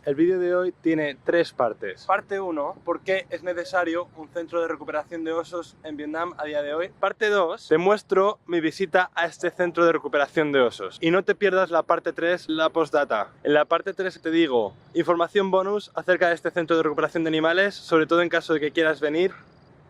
El vídeo de hoy tiene 3 partes. Parte 1, ¿por qué es necesario un centro de recuperación de osos en Vietnam a día de hoy? Parte 2, te muestro mi visita a este centro de recuperación de osos. Y no te pierdas la parte 3, la postdata. En la parte 3 te digo información bonus acerca de este centro de recuperación de animales, sobre todo en caso de que quieras venir,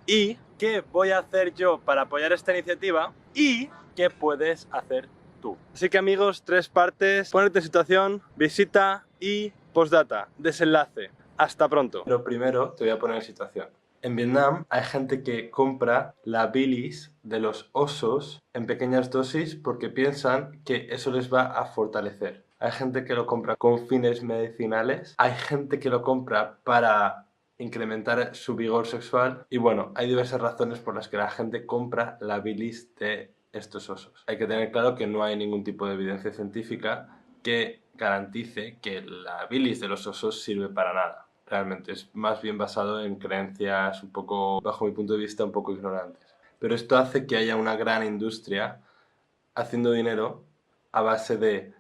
y qué voy a hacer yo para apoyar esta iniciativa y qué puedes hacer tú. Así que amigos, 3 partes, ponerte en situación, visita y postdata, desenlace. Hasta pronto. Pero primero te voy a poner en situación. En Vietnam hay gente que compra la bilis de los osos en pequeñas dosis porque piensan que eso les va a fortalecer. Hay gente que lo compra con fines medicinales, hay gente que lo compra para incrementar su vigor sexual y bueno, hay diversas razones por las que la gente compra la bilis de estos osos. Hay que tener claro que no hay ningún tipo de evidencia científica que garantice que la bilis de los osos sirve para nada. Realmente es más bien basado en creencias un poco, bajo mi punto de vista, un poco ignorantes. Pero esto hace que haya una gran industria haciendo dinero a base de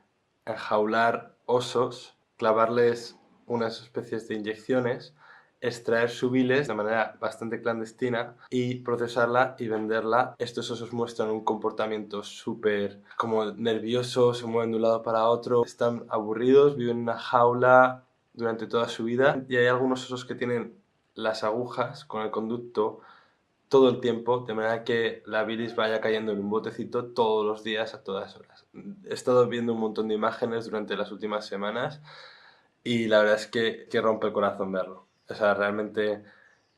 enjaular osos, clavarles unas especies de inyecciones, extraer su bilis de manera bastante clandestina y procesarla y venderla. Estos osos muestran un comportamiento súper como nervioso, se mueven de un lado para otro, están aburridos, viven en una jaula durante toda su vida y hay algunos osos que tienen las agujas con el conducto todo el tiempo, de manera que la bilis vaya cayendo en un botecito todos los días a todas horas. He estado viendo un montón de imágenes durante las últimas semanas y la verdad es que rompe el corazón verlo. O sea, realmente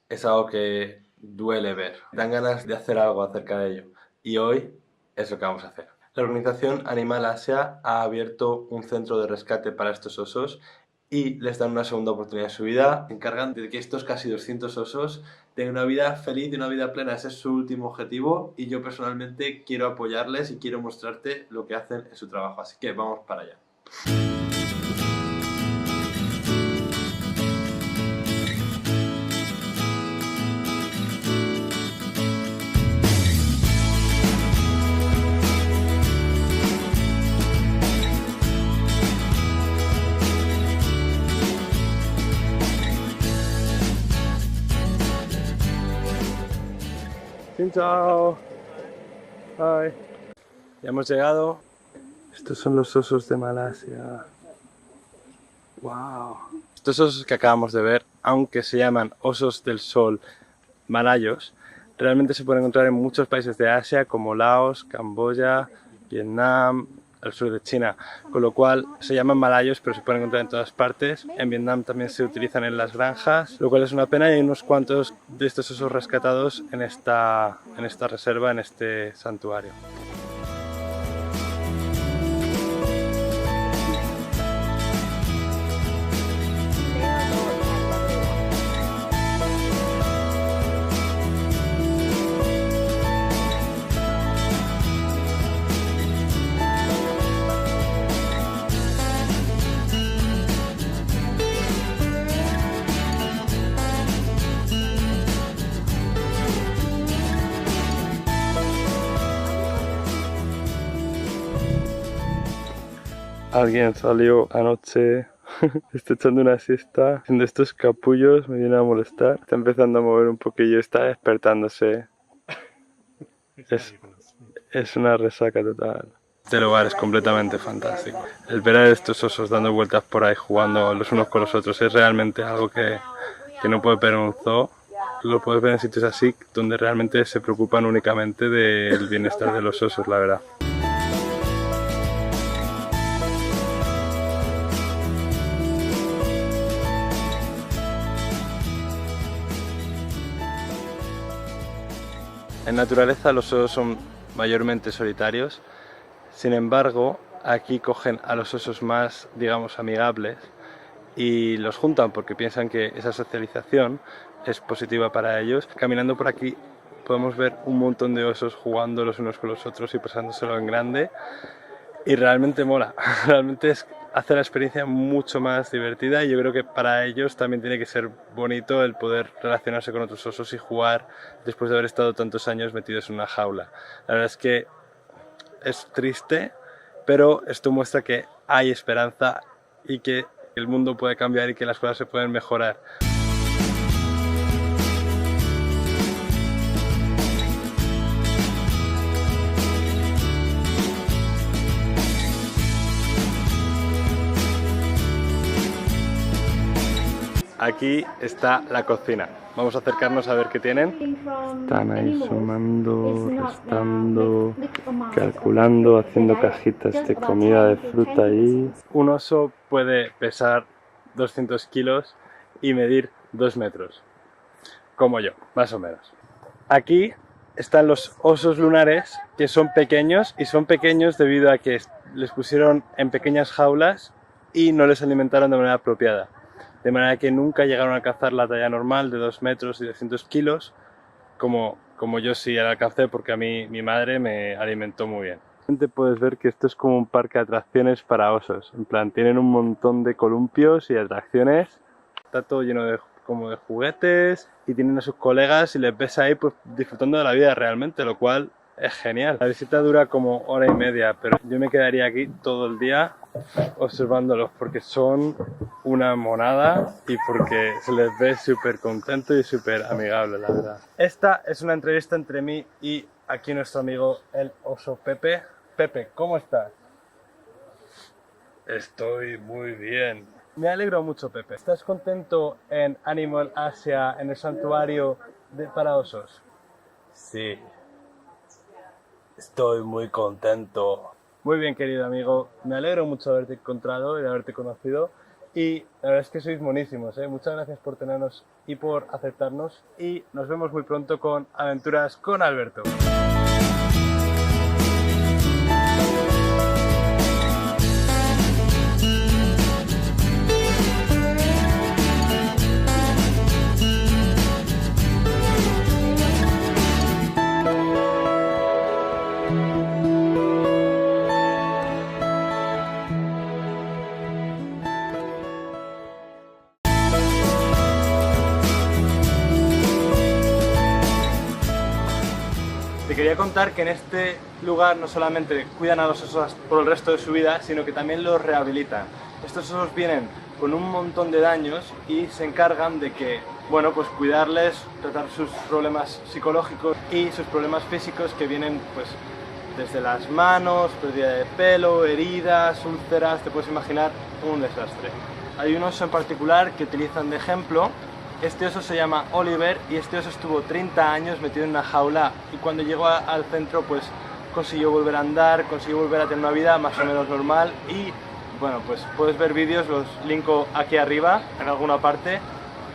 es algo que duele ver. Dan ganas de hacer algo acerca de ello. Y hoy es lo que vamos a hacer. La organización Animal Asia ha abierto un centro de rescate para estos osos y les dan una segunda oportunidad en su vida. Se encargan de que estos casi 200 osos tengan una vida feliz y una vida plena. Ese es su último objetivo y yo personalmente quiero apoyarles y quiero mostrarte lo que hacen en su trabajo. Así que vamos para allá. Xin chao. Hi. Ya hemos llegado. Estos son los osos de Malasia. Wow. Estos osos que acabamos de ver, aunque se llaman osos del sol malayos, realmente se pueden encontrar en muchos países de Asia como Laos, Camboya, Vietnam, el sur de China, con lo cual se llaman malayos pero se pueden encontrar en todas partes. En Vietnam también se utilizan en las granjas, lo cual es una pena y hay unos cuantos de estos osos rescatados en esta reserva, en este santuario. Alguien salió anoche, está echando una siesta, haciendo estos capullos, me viene a molestar, está empezando a mover un poquillo, está despertándose. Es una resaca total. Este lugar es completamente fantástico. El ver a estos osos dando vueltas por ahí, jugando los unos con los otros, es realmente algo que no puedes ver en un zoo. Lo puedes ver en sitios así, donde realmente se preocupan únicamente del bienestar de los osos, la verdad. En naturaleza los osos son mayormente solitarios, sin embargo aquí cogen a los osos más, digamos, amigables y los juntan porque piensan que esa socialización es positiva para ellos. Caminando por aquí podemos ver un montón de osos jugando los unos con los otros y pasándoselo en grande y realmente mola, realmente hace la experiencia mucho más divertida y yo creo que para ellos también tiene que ser bonito el poder relacionarse con otros osos y jugar después de haber estado tantos años metidos en una jaula. La verdad es que es triste, pero esto muestra que hay esperanza y que el mundo puede cambiar y que las cosas se pueden mejorar. Aquí está la cocina. Vamos a acercarnos a ver qué tienen. Están ahí sumando, restando, calculando, haciendo cajitas de comida de fruta ahí. Un oso puede pesar 200 kilos y medir 2 metros. Como yo, más o menos. Aquí están los osos lunares, que son pequeños, y son pequeños debido a que les pusieron en pequeñas jaulas y no les alimentaron de manera apropiada. De manera que nunca llegaron a alcanzar la talla normal de 2 metros y 200 kilos, como yo sí la alcancé porque a mí mi madre me alimentó muy bien. Puedes ver que esto es como un parque de atracciones para osos. En plan, tienen un montón de columpios y atracciones. Está todo lleno de juguetes y tienen a sus colegas y les ves ahí pues disfrutando de la vida realmente, lo cual es genial. La visita dura como hora y media, pero yo me quedaría aquí todo el día observándolos porque son una monada y porque se les ve súper contento y súper amigable, la verdad. Esta es una entrevista entre mí y aquí nuestro amigo el oso Pepe. Pepe, ¿cómo estás? Estoy muy bien. Me alegro mucho, Pepe. ¿Estás contento en Animal Asia, en el santuario para osos? Sí. Estoy muy contento. Muy bien, querido amigo. Me alegro mucho de haberte encontrado y de haberte conocido. Y la verdad es que sois monísimos, ¿eh? Muchas gracias por tenernos y por aceptarnos. Y nos vemos muy pronto con Aventuras con Alberto. Te quería contar que en este lugar no solamente cuidan a los osos por el resto de su vida, sino que también los rehabilitan. Estos osos vienen con un montón de daños y se encargan de que, bueno, pues cuidarles, tratar sus problemas psicológicos y sus problemas físicos que vienen pues desde las manos, pérdida de pelo, heridas, úlceras, te puedes imaginar un desastre. Hay un oso en particular que utilizan de ejemplo. Este oso se llama Oliver y este oso estuvo 30 años metido en una jaula y cuando llegó al centro pues consiguió volver a andar, consiguió volver a tener una vida más o menos normal y bueno, pues puedes ver vídeos, los linko aquí arriba en alguna parte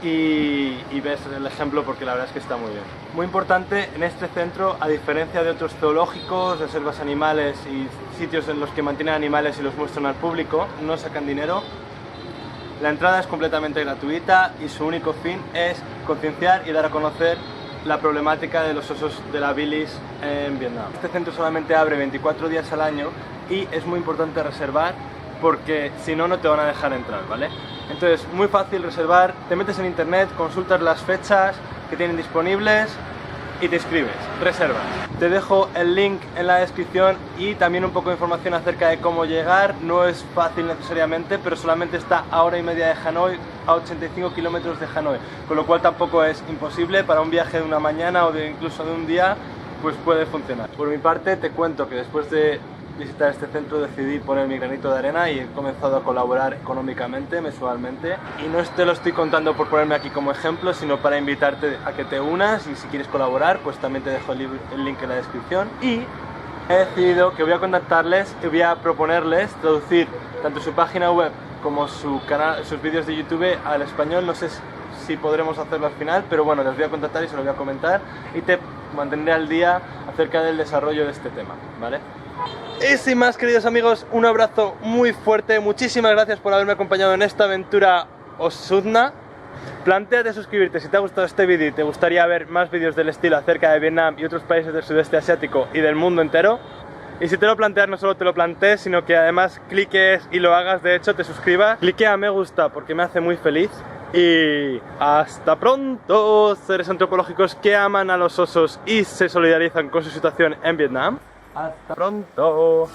y ves el ejemplo porque la verdad es que está muy bien. Muy importante en este centro, a diferencia de otros zoológicos, reservas animales y sitios en los que mantienen animales y los muestran al público, no sacan dinero. La entrada es completamente gratuita y su único fin es concienciar y dar a conocer la problemática de los osos de la bilis en Vietnam. Este centro solamente abre 24 días al año y es muy importante reservar porque si no, no te van a dejar entrar, ¿vale? Entonces, muy fácil reservar, te metes en internet, consultas las fechas que tienen disponibles y te inscribes, reservas. Te dejo el link en la descripción y también un poco de información acerca de cómo llegar. No es fácil necesariamente, pero solamente está a hora y media de Hanoi, a 85 kilómetros de Hanoi, con lo cual tampoco es imposible. Para un viaje de una mañana o incluso de un día, pues puede funcionar. Por mi parte te cuento que después de visitar este centro decidí poner mi granito de arena y he comenzado a colaborar económicamente, mensualmente. Y no te lo estoy contando por ponerme aquí como ejemplo, sino para invitarte a que te unas y si quieres colaborar, pues también te dejo el link en la descripción. Y he decidido que voy a contactarles y voy a proponerles traducir tanto su página web como su canal, sus vídeos de YouTube al español. No sé si podremos hacerlo al final, pero bueno, les voy a contactar y se lo voy a comentar y te mantendré al día acerca del desarrollo de este tema, ¿vale? Y sin más, queridos amigos, un abrazo muy fuerte. Muchísimas gracias por haberme acompañado en esta aventura osudna. Plantéate suscribirte si te ha gustado este vídeo y te gustaría ver más vídeos del estilo acerca de Vietnam y otros países del sudeste asiático y del mundo entero. Y si te lo planteas, no solo te lo plantees, sino que además cliques y lo hagas, de hecho te suscribas. Clique a me gusta porque me hace muy feliz. Y hasta pronto, seres antropológicos que aman a los osos y se solidarizan con su situación en Vietnam. Hasta pronto.